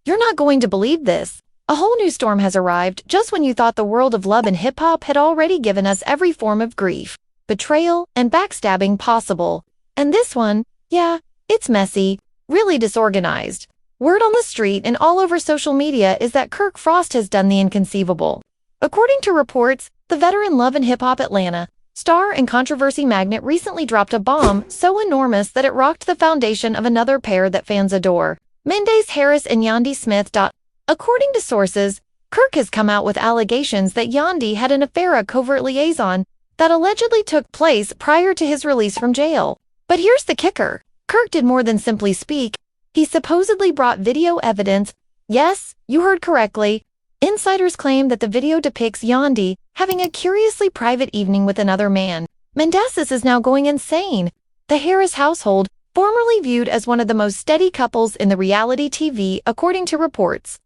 You're not going to believe this. A whole new storm has arrived just when you thought the world of love and hip-hop had already given us every form of grief, betrayal, and backstabbing possible. And this one, yeah, it's messy, really disorganized. Word on the street and all over social media is that Kirk Frost has done the inconceivable. According to reports, the veteran Love and Hip Hop Atlanta star and controversy magnet recently dropped a bomb so enormous that it rocked the foundation of another pair that fans adore, Mendeecees Harris and Yandy Smith. According to sources, Kirk has come out with allegations that Yandy had an affair, a covert liaison that allegedly took place prior to his release from jail. But here's the kicker. Kirk did more than simply speak. He supposedly brought video evidence. Yes, you heard correctly. Insiders claim that the video depicts Yandy having a curiously private evening with another man. Mendeecees is now going insane. The Harris household, formerly viewed as one of the most steady couples in the reality TV, according to reports.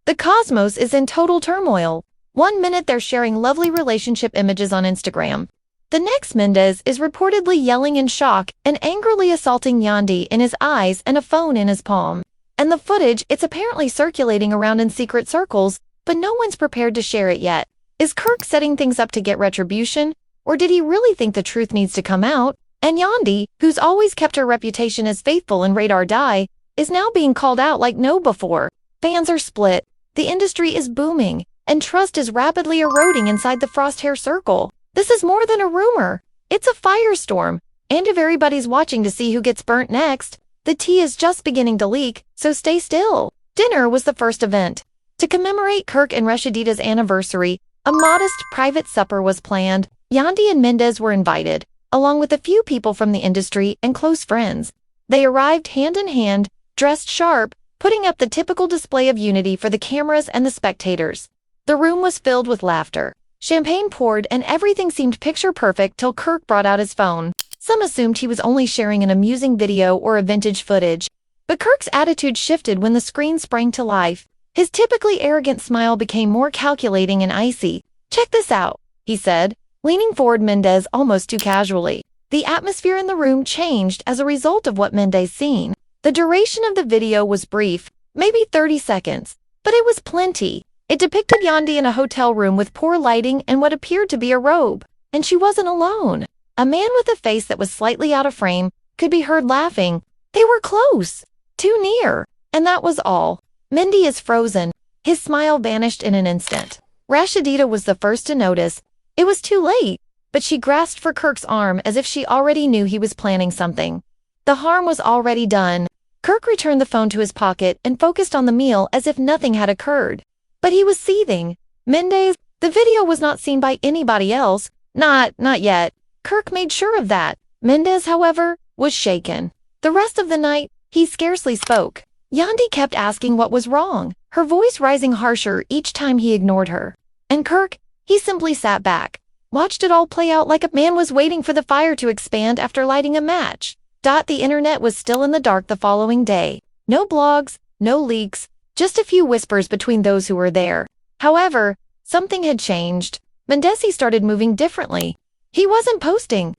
The cosmos is in total turmoil. One minute they're sharing lovely relationship images on Instagram. The next, Mendeecees is reportedly yelling in shock and angrily assaulting Yandy in his eyes and a phone in his palm. And the footage, it's apparently circulating around in secret circles, but no one's prepared to share it yet. Is Kirk setting things up to get retribution? Or did he really think the truth needs to come out? And Yandy, who's always kept her reputation as faithful and ride or die, is now being called out like no before. Fans are split, the industry is booming, and trust is rapidly eroding inside the Frost hair circle. This is more than a rumor. It's a firestorm. And if everybody's watching to see who gets burnt next, the tea is just beginning to leak, so stay still. Dinner was the first event. To commemorate Kirk and Rashadida's anniversary, a modest private supper was planned. Yandy and Mendeecees were invited, along with a few people from the industry and close friends. They arrived hand in hand, dressed sharp, putting up the typical display of unity for the cameras and the spectators. The room was filled with laughter. Champagne poured and everything seemed picture perfect till Kirk brought out his phone. Some assumed he was only sharing an amusing video or a vintage footage. But Kirk's attitude shifted when the screen sprang to life. His typically arrogant smile became more calculating and icy. "Check this out," he said, leaning forward Mendeecees almost too casually. The atmosphere in the room changed as a result of what Mendeecees seen. The duration of the video was brief, maybe 30 seconds, but it was plenty. It depicted Yandy in a hotel room with poor lighting and what appeared to be a robe. And she wasn't alone. A man with a face that was slightly out of frame could be heard laughing. They were close, too near, and that was all. Mendy is frozen. His smile vanished in an instant. Rashadida was the first to notice. It was too late, but she grasped for Kirk's arm as if she already knew he was planning something. The harm was already done. Kirk returned the phone to his pocket and focused on the meal as if nothing had occurred. But he was seething. Mendeecees, the video was not seen by anybody else. Not yet. Kirk made sure of that. Mendeecees, however, was shaken. The rest of the night, he scarcely spoke. Yandy kept asking what was wrong, her voice rising harsher each time he ignored her. And Kirk, he simply sat back, watched it all play out like a man was waiting for the fire to expand after lighting a match. The internet was still in the dark the following day. No blogs, no leaks, just a few whispers between those who were there. However, something had changed. Mendeecees started moving differently. He wasn't posting.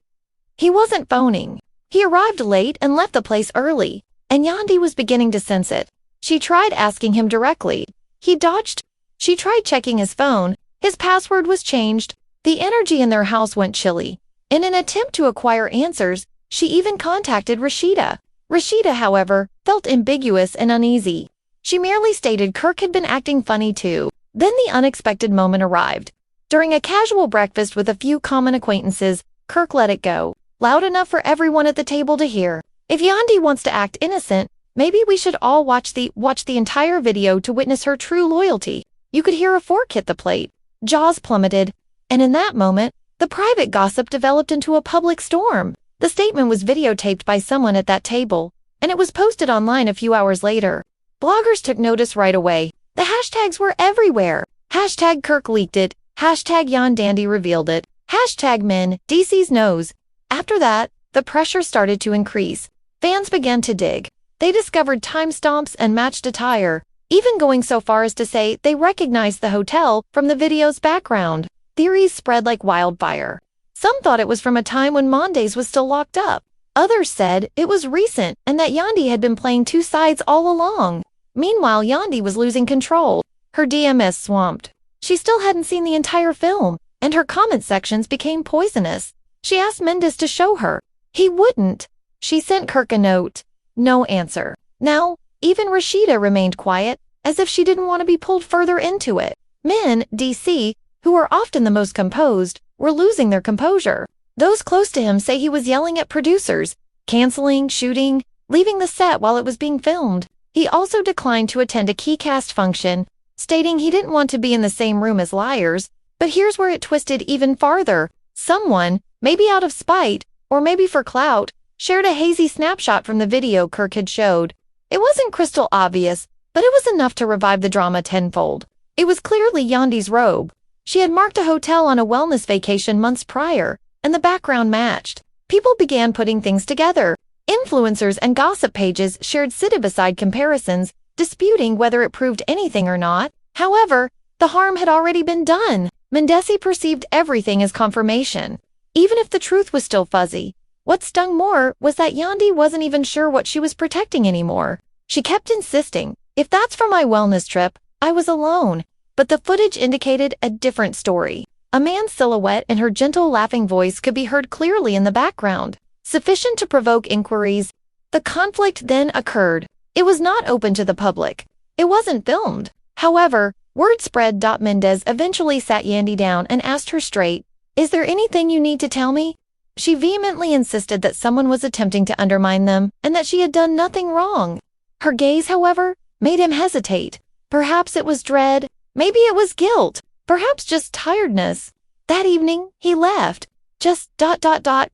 He wasn't phoning. He arrived late and left the place early, and Yandy was beginning to sense it. She tried asking him directly. He dodged. She tried checking his phone. His password was changed. The energy in their house went chilly. In an attempt to acquire answers, she even contacted Rashida. Rashida, however, felt ambiguous and uneasy. She merely stated Kirk had been acting funny too. Then the unexpected moment arrived. During a casual breakfast with a few common acquaintances, Kirk let it go, loud enough for everyone at the table to hear. "If Yandy wants to act innocent, maybe we should all watch the entire video to witness her true loyalty." You could hear a fork hit the plate. Jaws plummeted. And in that moment, the private gossip developed into a public storm. The statement was videotaped by someone at that table, and it was posted online a few hours later. Bloggers took notice right away. The hashtags were everywhere. Hashtag Kirk leaked it. Hashtag Yandy revealed it. Hashtag Mendeecees knows. After that, the pressure started to increase. Fans began to dig. They discovered timestamps and matched attire, even going so far as to say they recognized the hotel from the video's background. Theories spread like wildfire. Some thought it was from a time when Mendeecees was still locked up. Others said it was recent and that Yandy had been playing two sides all along. Meanwhile, Yandy was losing control. Her DMs swamped. She still hadn't seen the entire film, and her comment sections became poisonous. She asked Mendeecees to show her. He wouldn't. She sent Kirk a note. No answer. Now, even Rashida remained quiet, as if she didn't want to be pulled further into it. Mendeecees, who were often the most composed, were losing their composure. Those close to him say he was yelling at producers, canceling, shooting, leaving the set while it was being filmed. He also declined to attend a key cast function, stating he didn't want to be in the same room as liars. But here's where it twisted even farther. Someone, maybe out of spite, or maybe for clout, shared a hazy snapshot from the video Kirk had showed. It wasn't crystal obvious, but it was enough to revive the drama tenfold. It was clearly Yandy's robe. She had marked a hotel on a wellness vacation months prior, and the background matched. People began putting things together. Influencers and gossip pages shared side-by-side comparisons, disputing whether it proved anything or not. However, the harm had already been done. Mendeecees perceived everything as confirmation, even if the truth was still fuzzy. What stung more was that Yandy wasn't even sure what she was protecting anymore. She kept insisting, if that's for my wellness trip, I was alone. But the footage indicated a different story. A man's silhouette and her gentle laughing voice could be heard clearly in the background, sufficient to provoke inquiries. The conflict then occurred. It was not open to the public. It wasn't filmed. However, word spread. Mendeecees eventually sat Yandy down and asked her straight, "Is there anything you need to tell me?" She vehemently insisted that someone was attempting to undermine them and that she had done nothing wrong. Her gaze, however, made him hesitate. Perhaps it was dread. Maybe it was guilt. Perhaps just tiredness. That evening, he left. Just ...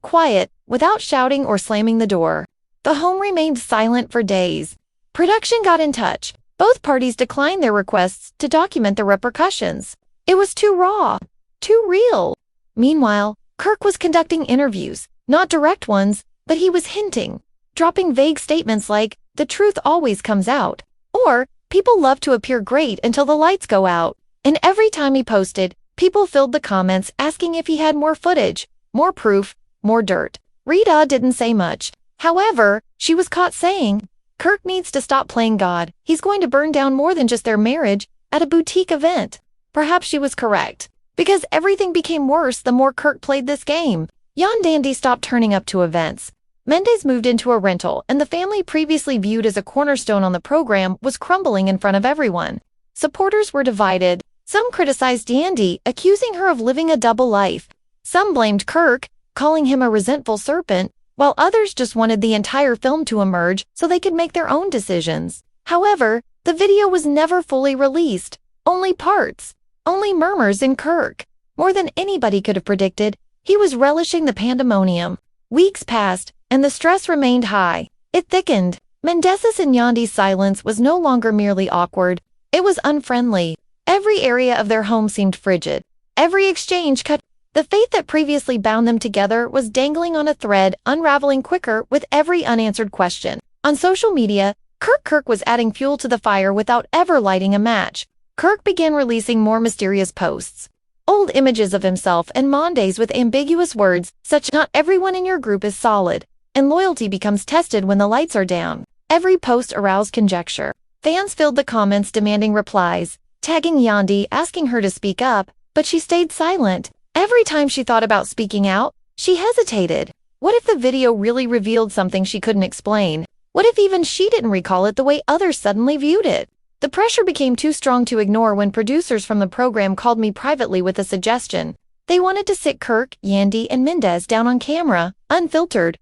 quiet, without shouting or slamming the door. The home remained silent for days. Production got in touch. Both parties declined their requests to document the repercussions. It was too raw, too real. Meanwhile, Kirk was conducting interviews, not direct ones, but he was hinting, dropping vague statements like, "The truth always comes out," or "People love to appear great until the lights go out." And every time he posted, people filled the comments asking if he had more footage, more proof, more dirt. Rita didn't say much. However, she was caught saying, "Kirk needs to stop playing God. He's going to burn down more than just their marriage at a boutique event." Perhaps she was correct, because everything became worse the more Kirk played this game. Yandy stopped turning up to events. Mendeecees moved into a rental, and the family previously viewed as a cornerstone on the program was crumbling in front of everyone. Supporters were divided. Some criticized Yandy, accusing her of living a double life. Some blamed Kirk, calling him a resentful serpent, while others just wanted the entire film to emerge so they could make their own decisions. However, the video was never fully released. Only parts. Only murmurs in Kirk. More than anybody could have predicted, he was relishing the pandemonium. Weeks passed, and the stress remained high. It thickened. Mendeecees and Yandy's silence was no longer merely awkward. It was unfriendly. Every area of their home seemed frigid. Every exchange cut. The faith that previously bound them together was dangling on a thread, unraveling quicker with every unanswered question. On social media, Kirk was adding fuel to the fire without ever lighting a match. Kirk began releasing more mysterious posts. Old images of himself and Mendeecees with ambiguous words such "Not everyone in your group is solid," and "Loyalty becomes tested when the lights are down." Every post aroused conjecture. Fans filled the comments demanding replies, tagging Yandy, asking her to speak up, but she stayed silent. Every time she thought about speaking out, she hesitated. What if the video really revealed something she couldn't explain? What if even she didn't recall it the way others suddenly viewed it? The pressure became too strong to ignore when producers from the program called me privately with a suggestion. They wanted to sit Kirk, Yandy, and Mendeecees down on camera, unfiltered.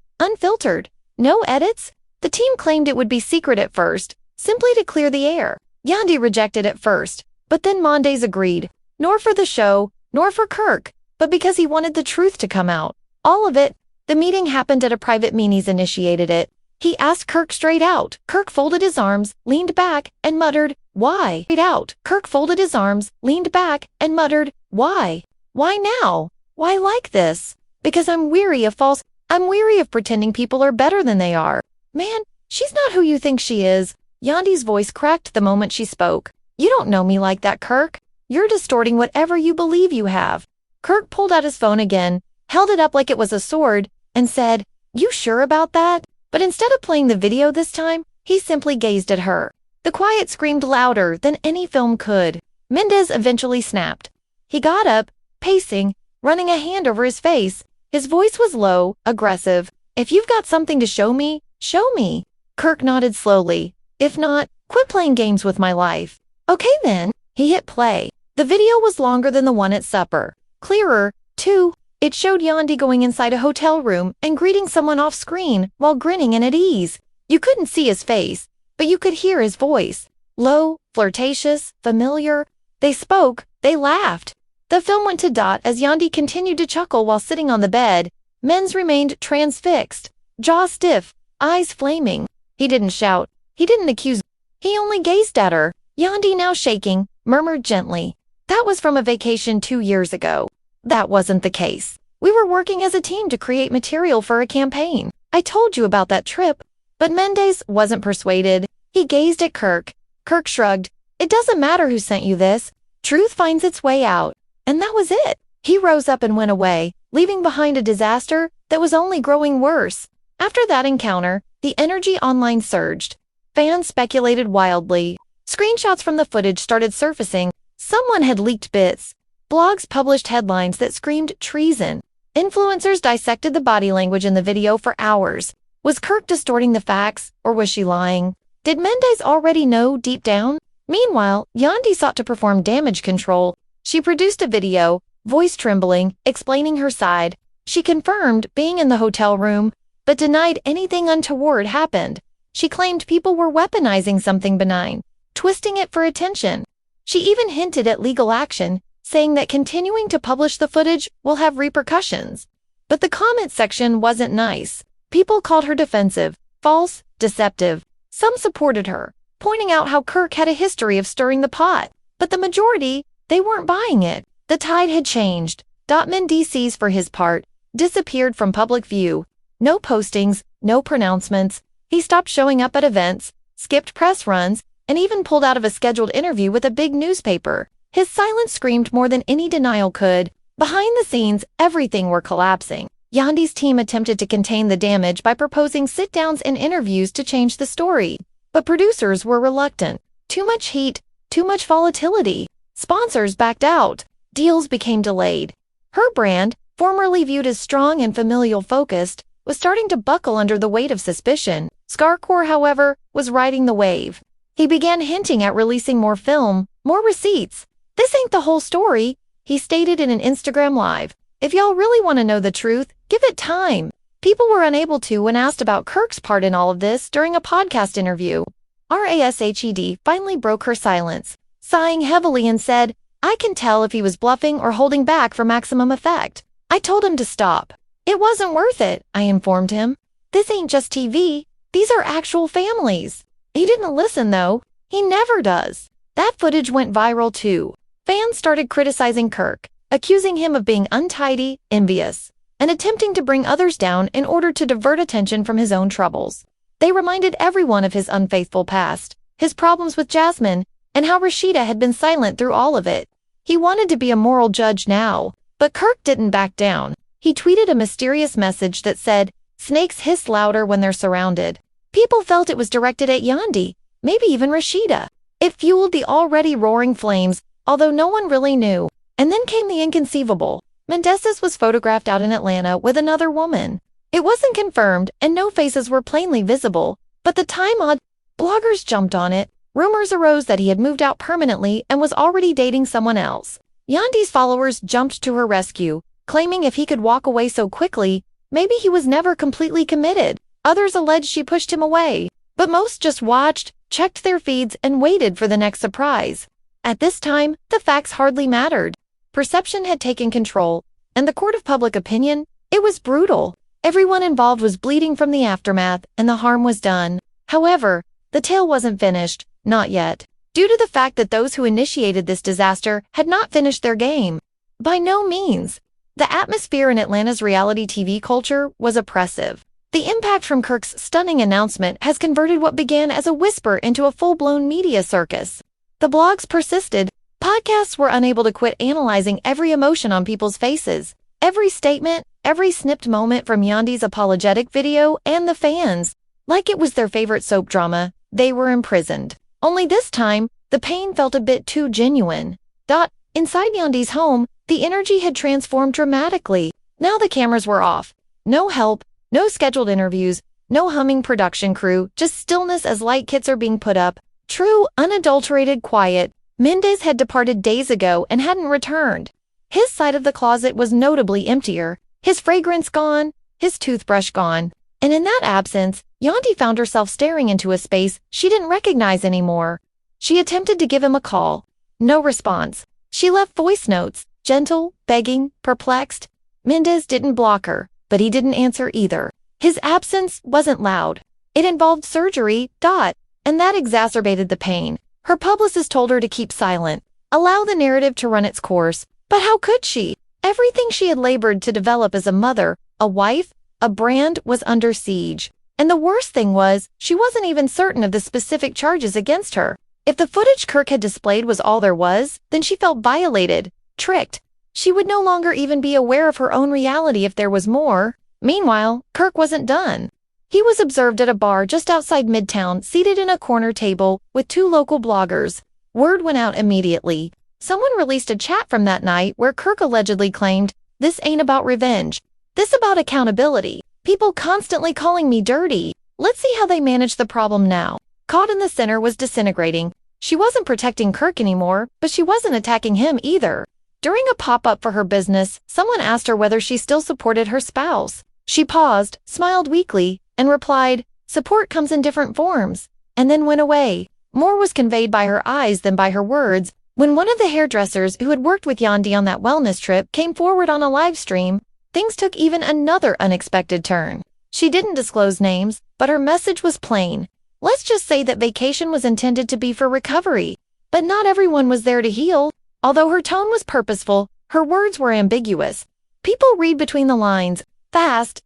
No edits? The team claimed it would be secret at first, simply to clear the air. Yandy rejected at first, but then Mendeecees agreed. Nor for the show, nor for Kirk, but because he wanted the truth to come out. All of it. The meeting happened at a private Mendeecees initiated it. He asked Kirk straight out. Kirk folded his arms, leaned back, and muttered, "Why?" Straight out. Kirk folded his arms, leaned back, and muttered, "Why? Why now? Why like this? Because I'm weary of pretending people are better than they are. Man, she's not who you think she is." Yandy's voice cracked the moment she spoke. "You don't know me like that, Kirk. You're distorting whatever you believe you have." Kirk pulled out his phone again, held it up like it was a sword, and said, "You sure about that?" But instead of playing the video this time, he simply gazed at her. The quiet screamed louder than any film could. Mendes eventually snapped. He got up, pacing, running a hand over his face. His voice was low, aggressive. "If you've got something to show me, show me." Kirk nodded slowly. "If not, quit playing games with my life." "Okay then." He hit play. The video was longer than the one at supper. Clearer, too. It showed Yandy going inside a hotel room and greeting someone off screen while grinning and at ease. You couldn't see his face, but you could hear his voice. Low, flirtatious, familiar. They spoke, they laughed. The film went to dot as Yandy continued to chuckle while sitting on the bed. Men's remained transfixed, jaw stiff, eyes flaming. He didn't shout. He didn't accuse. He only gazed at her. Yandy, now shaking, murmured gently, "That was from a vacation 2 years ago." That wasn't the case. "We were working as a team to create material for a campaign. I told you about that trip." But Mendes wasn't persuaded. He gazed at Kirk. Kirk shrugged. "It doesn't matter who sent you this. Truth finds its way out." And that was it. He rose up and went away, leaving behind a disaster that was only growing worse. After that encounter, the energy online surged. Fans speculated wildly. Screenshots from the footage started surfacing. Someone had leaked bits. Blogs published headlines that screamed treason. Influencers dissected the body language in the video for hours. Was Kirk distorting the facts, or was she lying? Did Mendes already know deep down? Meanwhile, Yandy sought to perform damage control. She produced a video, voice trembling, explaining her side. She confirmed being in the hotel room, but denied anything untoward happened. She claimed people were weaponizing something benign, twisting it for attention. She even hinted at legal action, saying that continuing to publish the footage will have repercussions. But the comment section wasn't nice. People called her defensive, false, deceptive. Some supported her, pointing out how Kirk had a history of stirring the pot. But the majority, they weren't buying it. The tide had changed. Mendeecees, for his part, disappeared from public view. No postings, no pronouncements. He stopped showing up at events, skipped press runs, and even pulled out of a scheduled interview with a big newspaper. His silence screamed more than any denial could. Behind the scenes, everything were collapsing. Yandy's team attempted to contain the damage by proposing sit-downs and interviews to change the story. But producers were reluctant. Too much heat, too much volatility. Sponsors backed out. Deals became delayed. Her brand, formerly viewed as strong and familial-focused, was starting to buckle under the weight of suspicion. Scarcore, however, was riding the wave. He began hinting at releasing more film, more receipts. "This ain't the whole story," he stated in an Instagram Live. "If y'all really want to know the truth, give it time." People were unable to when asked about Kirk's part in all of this during a podcast interview. Rashed finally broke her silence, sighing heavily and said, "I can tell if he was bluffing or holding back for maximum effect. I told him to stop. It wasn't worth it," I informed him. "This ain't just TV. These are actual families." He didn't listen, though. He never does. That footage went viral, too. Fans started criticizing Kirk, accusing him of being untidy, envious, and attempting to bring others down in order to divert attention from his own troubles. They reminded everyone of his unfaithful past, his problems with Jasmine, and how Rashed had been silent through all of it. He wanted to be a moral judge now, but Kirk didn't back down. He tweeted a mysterious message that said, "Snakes hiss louder when they're surrounded." People felt it was directed at Yandy, maybe even Rashed. It fueled the already roaring flames, although no one really knew. And then came the inconceivable. Mendeecees was photographed out in Atlanta with another woman. It wasn't confirmed, and no faces were plainly visible, but the time-odd bloggers jumped on it. Rumors arose that he had moved out permanently and was already dating someone else. Yandy's followers jumped to her rescue, claiming if he could walk away so quickly, maybe he was never completely committed. Others alleged she pushed him away, but most just watched, checked their feeds, and waited for the next surprise. At this time, the facts hardly mattered. Perception had taken control, and the court of public opinion, it was brutal. Everyone involved was bleeding from the aftermath, and the harm was done. However, the tale wasn't finished, not yet, due to the fact that those who initiated this disaster had not finished their game. By no means. The atmosphere in Atlanta's reality TV culture was oppressive. The impact from Kirk's stunning announcement has converted what began as a whisper into a full-blown media circus. The blogs persisted. Podcasts were unable to quit analyzing every emotion on people's faces, every statement, every snipped moment from Yandy's apologetic video, and the fans. Like it was their favorite soap drama, they were imprisoned. Only this time, the pain felt a bit too genuine. Inside Yandy's home, the energy had transformed dramatically. Now the cameras were off. No help, no scheduled interviews, no humming production crew, just stillness as light kits are being put up. True, unadulterated quiet. Mendeecees had departed days ago and hadn't returned. His side of the closet was notably emptier, his fragrance gone, his toothbrush gone. And in that absence, Yandy found herself staring into a space she didn't recognize anymore. She attempted to give him a call. No response. She left voice notes, gentle, begging, perplexed. Mendeecees didn't block her, but he didn't answer either. His absence wasn't loud. It involved surgery, and that exacerbated the pain. Her publicist told her to keep silent, allow the narrative to run its course. But how could she? Everything she had labored to develop as a mother, a wife, a brand was under siege. And the worst thing was, she wasn't even certain of the specific charges against her. If the footage Kirk had displayed was all there was, then she felt violated, tricked. She would no longer even be aware of her own reality if there was more. Meanwhile, Kirk wasn't done. He was observed at a bar just outside Midtown, seated in a corner table with 2 local bloggers. Word went out immediately. Someone released a chat from that night where Kirk allegedly claimed, "This ain't about revenge. This about accountability. People constantly calling me dirty. Let's see how they manage the problem now." Caught in the center was disintegrating. She wasn't protecting Kirk anymore, but she wasn't attacking him either. During a pop-up for her business, someone asked her whether she still supported her spouse. She paused, smiled weakly, and replied, "Support comes in different forms," and then went away. More was conveyed by her eyes than by her words. When one of the hairdressers who had worked with Yandy on that wellness trip came forward on a live stream, things took even another unexpected turn. She didn't disclose names, but her message was plain. Let's just say that vacation was intended to be for recovery. But not everyone was there to heal. Although her tone was purposeful, her words were ambiguous. People read between the lines. Fast,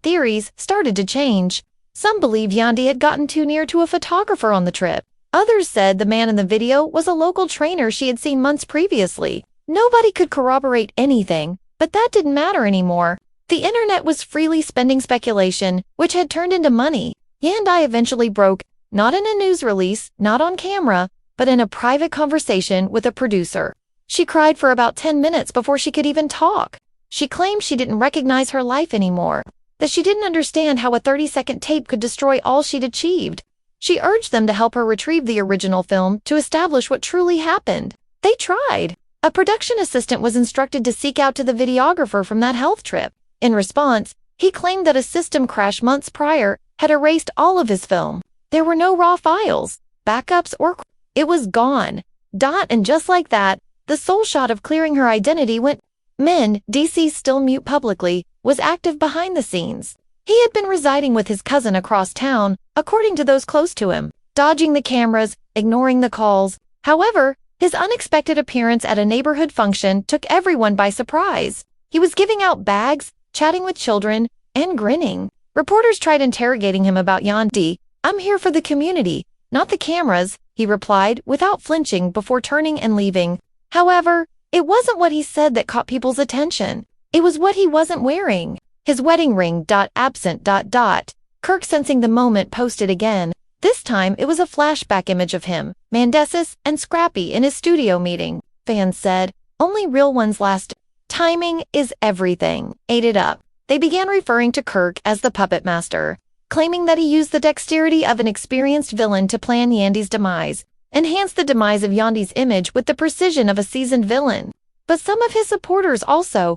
theories started to change. Some believed Yandy had gotten too near to a photographer on the trip. Others said the man in the video was a local trainer she had seen months previously. Nobody could corroborate anything, but that didn't matter anymore. The internet was freely spending speculation, which had turned into money. Yandy eventually broke, not in a news release, not on camera, but in a private conversation with a producer. She cried for about 10 minutes before she could even talk. She claimed she didn't recognize her life anymore, that she didn't understand how a 30-second tape could destroy all she'd achieved. She urged them to help her retrieve the original film to establish what truly happened. They tried. A production assistant was instructed to seek out to the videographer from that health trip. In response, he claimed that a system crash months prior had erased all of his film. There were no raw files, backups, or it was gone. And just like that, the sole shot of clearing her identity went. Mendeecees, still mute publicly, was active behind the scenes. He had been residing with his cousin across town, according to those close to him, dodging the cameras, ignoring the calls. However, his unexpected appearance at a neighborhood function took everyone by surprise. He was giving out bags, chatting with children, and grinning. Reporters tried interrogating him about Yandy. "I'm here for the community, not the cameras," he replied without flinching before turning and leaving. However, it wasn't what he said that caught people's attention. It was what he wasn't wearing. His wedding ring, absent, Kirk, sensing the moment, posted again. This time, it was a flashback image of him, Mendeecees, and Scrappy in his studio meeting. Fans said, "Only real ones last." Timing is everything. Ate it up. They began referring to Kirk as the puppet master, claiming that he used the dexterity of an experienced villain to plan Yandy's demise, enhance the demise of Yandy's image with the precision of a seasoned villain. But some of his supporters also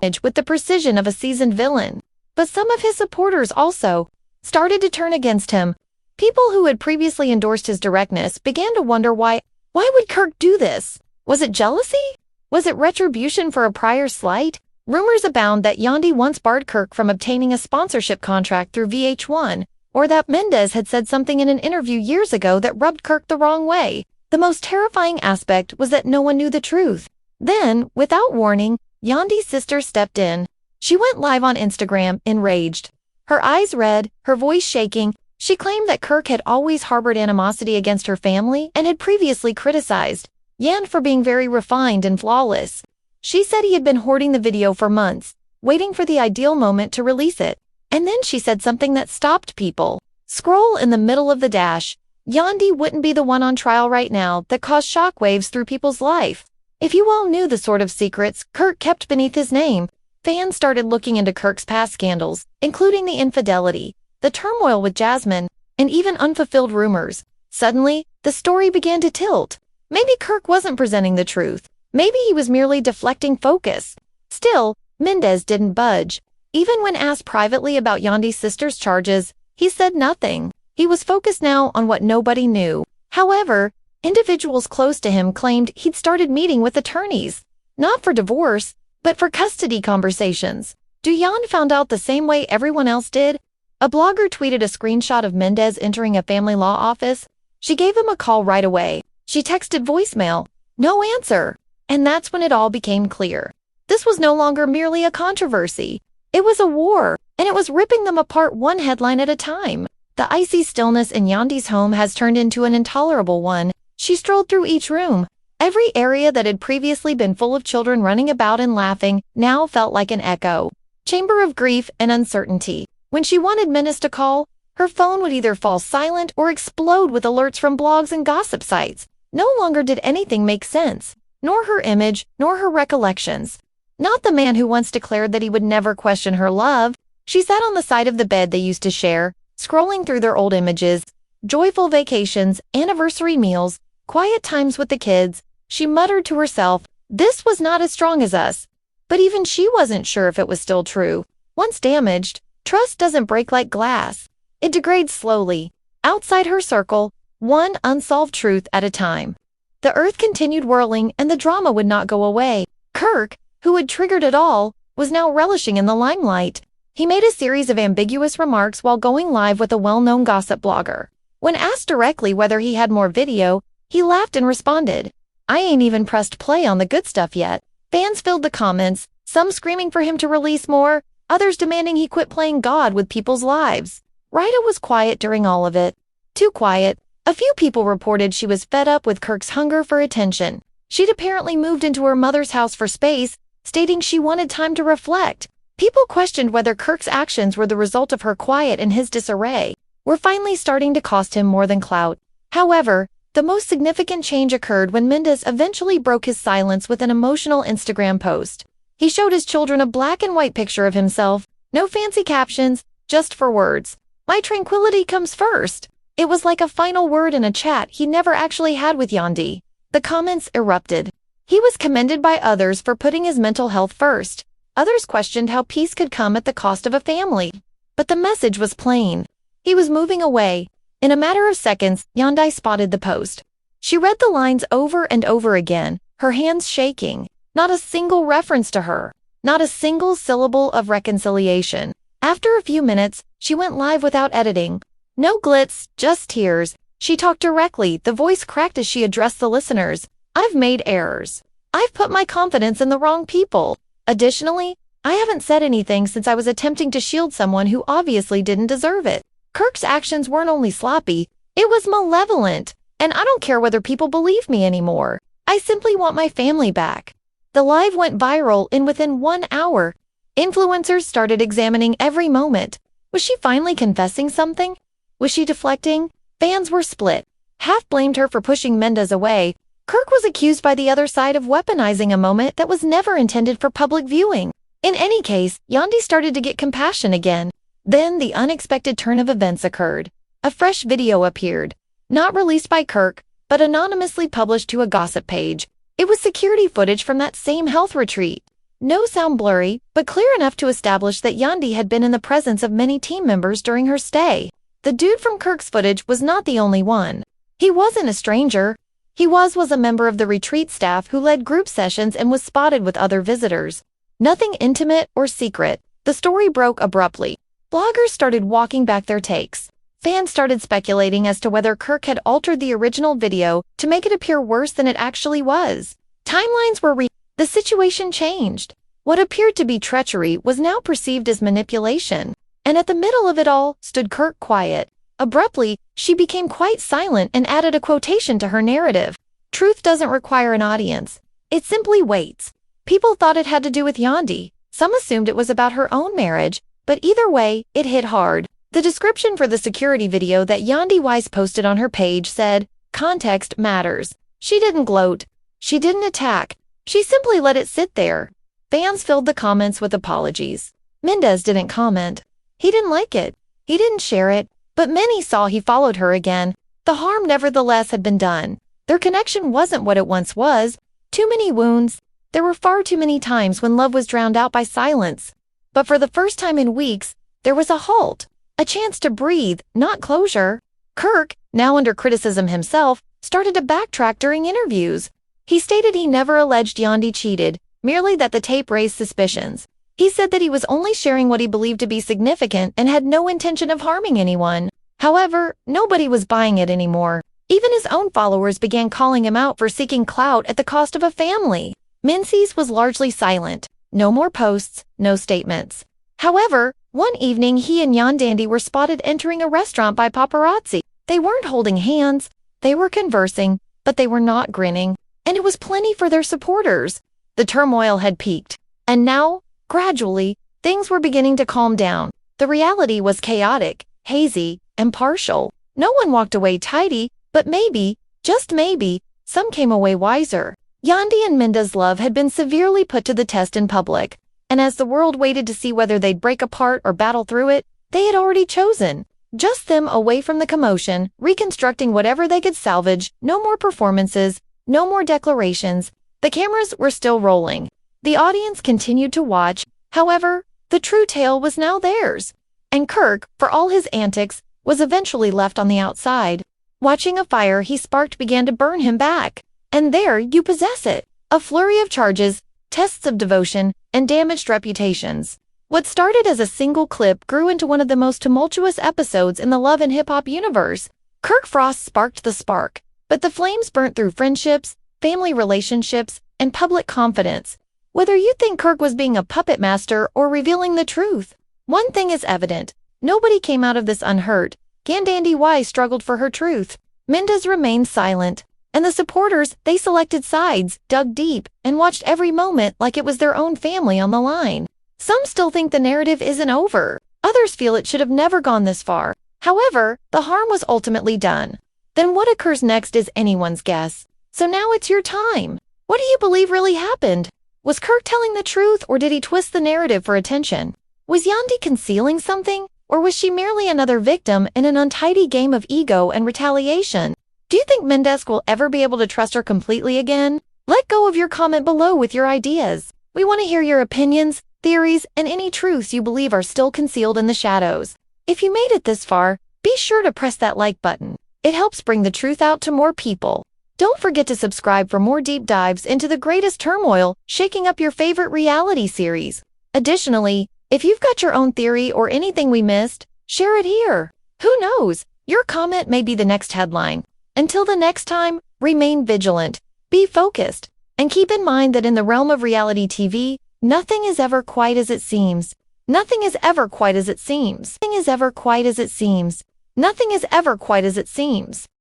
started to turn against him. People who had previously endorsed his directness began to wonder why would Kirk do this? Was it jealousy? Was it retribution for a prior slight? Rumors abound that Yandy once barred Kirk from obtaining a sponsorship contract through VH1, or that Mendeecees had said something in an interview years ago that rubbed Kirk the wrong way. The most terrifying aspect was that no one knew the truth. Then, without warning, Yandy's sister stepped in. She went live on Instagram, enraged. Her eyes red, her voice shaking. She claimed that Kirk had always harbored animosity against her family and had previously criticized Yandy for being very refined and flawless. She said he had been hoarding the video for months, waiting for the ideal moment to release it. And then she said something that stopped people. Scroll in the middle of the dash. Yandy wouldn't be the one on trial right now that caused shockwaves through people's life. If you all knew the sort of secrets Kirk kept beneath his name, fans started looking into Kirk's past scandals, including the infidelity, the turmoil with Jasmine, and even unfulfilled rumors. Suddenly, the story began to tilt. Maybe Kirk wasn't presenting the truth. Maybe he was merely deflecting focus. Still, Mendeecees didn't budge. Even when asked privately about Yandy's sister's charges, he said nothing. He was focused now on what nobody knew. However, individuals close to him claimed he'd started meeting with attorneys, not for divorce, but for custody conversations. Yan found out the same way everyone else did. A blogger tweeted a screenshot of Mendeecees entering a family law office. She gave him a call right away. She texted voicemail. No answer. And that's when it all became clear. This was no longer merely a controversy. It was a war, and it was ripping them apart one headline at a time. The icy stillness in Yandy's home has turned into an intolerable one. She strolled through each room. Every area that had previously been full of children running about and laughing now felt like an echo chamber of grief and uncertainty. When she wanted Mendeecees to call, her phone would either fall silent or explode with alerts from blogs and gossip sites. No longer did anything make sense, nor her image, nor her recollections. Not the man who once declared that he would never question her love. She sat on the side of the bed they used to share, scrolling through their old images, joyful vacations, anniversary meals, quiet times with the kids. She muttered to herself, "This was not as strong as us." But even she wasn't sure if it was still true. Once damaged, trust doesn't break like glass. It degrades slowly, outside her circle, one unsolved truth at a time. The earth continued whirling and the drama would not go away. Kirk, who had triggered it all, was now relishing in the limelight. He made a series of ambiguous remarks while going live with a well-known gossip blogger. When asked directly whether he had more video, he laughed and responded, "I ain't even pressed play on the good stuff yet." Fans filled the comments, some screaming for him to release more, others demanding he quit playing God with people's lives. Rita was quiet during all of it. Too quiet. A few people reported she was fed up with Kirk's hunger for attention. She'd apparently moved into her mother's house for space, stating she wanted time to reflect. People questioned whether Kirk's actions were the result of her quiet and his disarray, were finally starting to cost him more than clout. However, the most significant change occurred when Mendeecees eventually broke his silence with an emotional Instagram post. He showed his children a black and white picture of himself, no fancy captions, just 4 words. "My tranquility comes first." It was like a final word in a chat he never actually had with Yandy. The comments erupted. He was commended by others for putting his mental health first. Others questioned how peace could come at the cost of a family. But the message was plain. He was moving away. In a matter of seconds, Yandy spotted the post. She read the lines over and over again, her hands shaking. Not a single reference to her. Not a single syllable of reconciliation. After a few minutes, she went live without editing. No glitz, just tears. She talked directly, the voice cracked as she addressed the listeners. "I've made errors. I've put my confidence in the wrong people. Additionally, I haven't said anything since I was attempting to shield someone who obviously didn't deserve it. Kirk's actions weren't only sloppy, it was malevolent. And I don't care whether people believe me anymore. I simply want my family back." The live went viral within 1 hour. Influencers started examining every moment. Was she finally confessing something? Was she deflecting? Fans were split. Half blamed her for pushing Mendeecees away. Kirk was accused by the other side of weaponizing a moment that was never intended for public viewing. In any case, Yandy started to get compassion again. Then the unexpected turn of events occurred. A fresh video appeared. Not released by Kirk, but anonymously published to a gossip page. It was security footage from that same health retreat. No sound blurry, but clear enough to establish that Yandy had been in the presence of many team members during her stay. The dude from Kirk's footage was not the only one. He wasn't a stranger. He was a member of the retreat staff who led group sessions and was spotted with other visitors. Nothing intimate or secret. The story broke abruptly. Bloggers started walking back their takes. Fans started speculating as to whether Kirk had altered the original video to make it appear worse than it actually was. Timelines were The situation changed. What appeared to be treachery was now perceived as manipulation. And at the middle of it all stood Kirk quiet. Abruptly, she became quite silent and added a quotation to her narrative. "Truth doesn't require an audience. It simply waits." People thought it had to do with Yandy. Some assumed it was about her own marriage. But either way, it hit hard. The description for the security video that Yandy Wise posted on her page said, "Context matters." She didn't gloat. She didn't attack. She simply let it sit there. Fans filled the comments with apologies. Mendeecees didn't comment. He didn't like it. He didn't share it, but many saw he followed her again. The harm nevertheless had been done. Their connection wasn't what it once was. Too many wounds. There were far too many times when love was drowned out by silence. But for the first time in weeks, there was a halt. A chance to breathe, not closure. Kirk, now under criticism himself, started to backtrack during interviews. He stated he never alleged Yandy cheated, merely that the tape raised suspicions. He said that he was only sharing what he believed to be significant and had no intention of harming anyone. However, nobody was buying it anymore. Even his own followers began calling him out for seeking clout at the cost of a family. Mendeecees was largely silent. No more posts, no statements. However, one evening he and Yandy were spotted entering a restaurant by paparazzi. They weren't holding hands. They were conversing, but they were not grinning. And it was plenty for their supporters. The turmoil had peaked. And now, gradually, things were beginning to calm down. The reality was chaotic, hazy, and partial. No one walked away tidy, but maybe, just maybe, some came away wiser. Yandy and Mendeecees' love had been severely put to the test in public, and as the world waited to see whether they'd break apart or battle through it, they had already chosen. Just them away from the commotion, reconstructing whatever they could salvage. No more performances, no more declarations. The cameras were still rolling. The audience continued to watch. However, the true tale was now theirs. And Kirk, for all his antics, was eventually left on the outside. Watching a fire he sparked began to burn him back. And there you possess it. A flurry of charges, tests of devotion, and damaged reputations. What started as a single clip grew into one of the most tumultuous episodes in the love and hip-hop universe. Kirk Frost sparked the spark, but the flames burnt through friendships, family relationships, and public confidence. Whether you think Kirk was being a puppet master or revealing the truth, one thing is evident. Nobody came out of this unhurt. Yandy Wise struggled for her truth. Mendeecees remained silent. And the supporters, they selected sides, dug deep, and watched every moment like it was their own family on the line. Some still think the narrative isn't over. Others feel it should have never gone this far. However, the harm was ultimately done. Then what occurs next is anyone's guess. So now it's your time. What do you believe really happened? Was Kirk telling the truth, or did he twist the narrative for attention? Was Yandy concealing something, or was she merely another victim in an untidy game of ego and retaliation? Do you think Mendeecees will ever be able to trust her completely again? Let go of your comment below with your ideas. We want to hear your opinions, theories, and any truths you believe are still concealed in the shadows. If you made it this far, be sure to press that like button. It helps bring the truth out to more people. Don't forget to subscribe for more deep dives into the greatest turmoil shaking up your favorite reality series. Additionally, if you've got your own theory or anything we missed, share it here. Who knows? Your comment may be the next headline. Until the next time, remain vigilant, be focused, and keep in mind that in the realm of reality TV, nothing is ever quite as it seems. Nothing is ever quite as it seems. Nothing is ever quite as it seems. Nothing is ever quite as it seems.